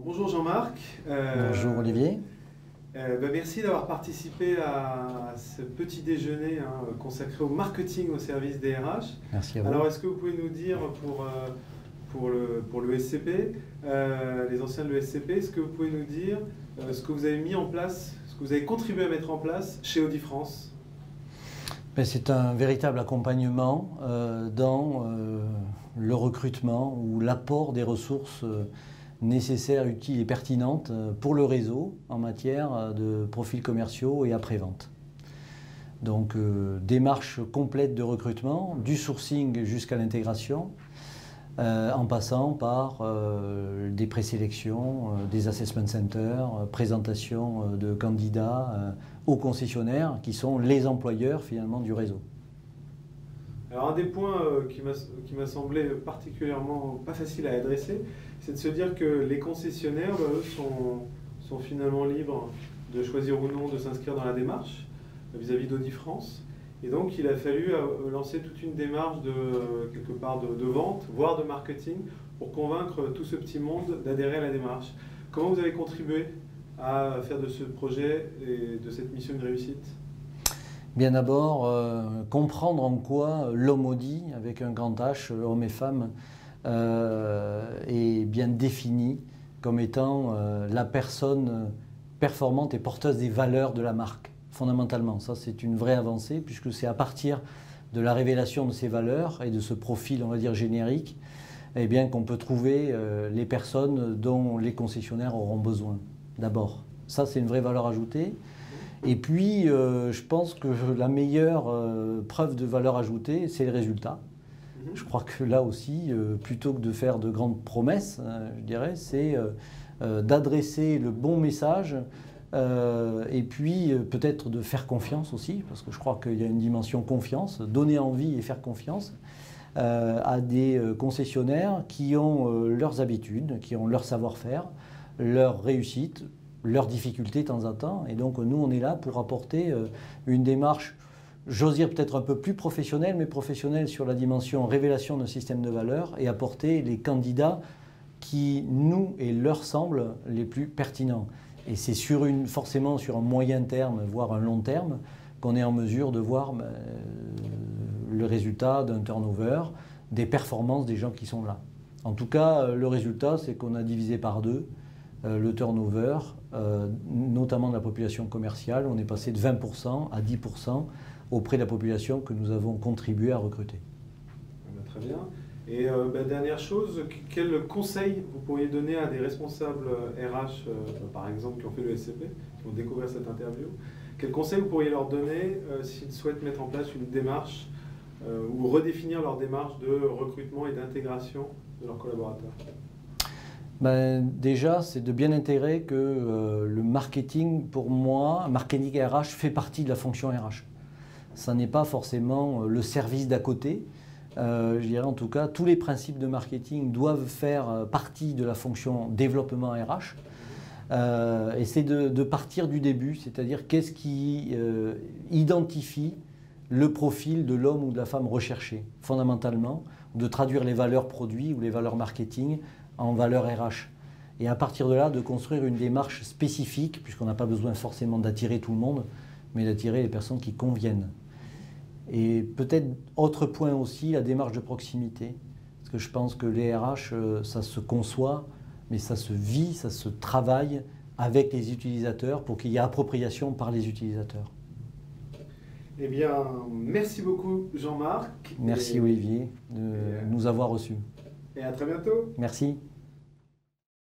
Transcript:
Bonjour Jean-Marc. Bonjour Olivier. Merci d'avoir participé à ce petit déjeuner consacré au marketing au service des RH. Merci à vous. Alors est-ce que vous pouvez nous dire pour le SCP, les anciens de l'ESCP, est-ce que vous pouvez nous dire ce que vous avez mis en place, ce que vous avez contribué à mettre en place chez Audi France? C'est un véritable accompagnement dans le recrutement ou l'apport des ressources nécessaires, utiles et pertinentes pour le réseau en matière de profils commerciaux et après-vente. Donc démarche complète de recrutement, du sourcing jusqu'à l'intégration, en passant par des présélections, des assessment centers, présentation de candidats aux concessionnaires qui sont les employeurs finalement du réseau. Alors un des points qui m'a semblé particulièrement pas facile à adresser, c'est de se dire que les concessionnaires, eux, sont finalement libres de choisir ou non de s'inscrire dans la démarche vis-à-vis d'Audi France. Et donc il a fallu lancer toute une démarche quelque part de vente, voire de marketing, pour convaincre tout ce petit monde d'adhérer à la démarche. Comment vous avez contribué à faire de ce projet et de cette mission une réussite? Bien d'abord, comprendre en quoi l'homme Audi, avec un grand H, homme et femme, est bien défini comme étant la personne performante et porteuse des valeurs de la marque, fondamentalement. Ça, c'est une vraie avancée, puisque c'est à partir de la révélation de ces valeurs et de ce profil, on va dire, générique, eh bien, qu'on peut trouver les personnes dont les concessionnaires auront besoin, d'abord. Ça, c'est une vraie valeur ajoutée. Et puis, je pense que la meilleure preuve de valeur ajoutée, c'est le résultat. Je crois que là aussi, plutôt que de faire de grandes promesses, je dirais, c'est d'adresser le bon message et puis peut-être de faire confiance aussi, parce que je crois qu'il y a une dimension confiance, donner envie et faire confiance à des concessionnaires qui ont leurs habitudes, qui ont leur savoir-faire, leur réussite, leurs difficultés de temps en temps. Et donc nous, on est là pour apporter une démarche, j'ose dire peut-être un peu plus professionnelle, mais professionnelle sur la dimension révélation d'un système de valeurs et apporter les candidats qui nous et leur semblent les plus pertinents. Et c'est forcément sur un moyen terme, voire un long terme, qu'on est en mesure de voir le résultat d'un turnover, des performances des gens qui sont là. En tout cas, le résultat, c'est qu'on a divisé par deux le turnover, notamment de la population commerciale. On est passé de 20% à 10% auprès de la population que nous avons contribué à recruter. Très bien. Et dernière chose, quel conseil vous pourriez donner à des responsables RH, par exemple, qui ont fait le SCP, qui vont découvrir cette interview? Quel conseil vous pourriez leur donner s'ils souhaitent mettre en place une démarche ou redéfinir leur démarche de recrutement et d'intégration de leurs collaborateurs? Déjà, c'est de bien intégrer que le marketing, pour moi, marketing RH fait partie de la fonction RH. Ça n'est pas forcément le service d'à côté. Je dirais en tout cas, tous les principes de marketing doivent faire partie de la fonction développement RH. Et c'est de partir du début, c'est-à-dire qu'est-ce qui identifie le profil de l'homme ou de la femme recherché, fondamentalement, de traduire les valeurs produits ou les valeurs marketing en valeurs RH. Et à partir de là, de construire une démarche spécifique, puisqu'on n'a pas besoin forcément d'attirer tout le monde, mais d'attirer les personnes qui conviennent. Et peut-être, autre point aussi, la démarche de proximité. Parce que je pense que les RH, ça se conçoit, mais ça se vit, ça se travaille avec les utilisateurs pour qu'il y ait appropriation par les utilisateurs. Eh bien, merci beaucoup Jean-Marc. Merci Olivier de nous avoir reçus. Et à très bientôt. Merci.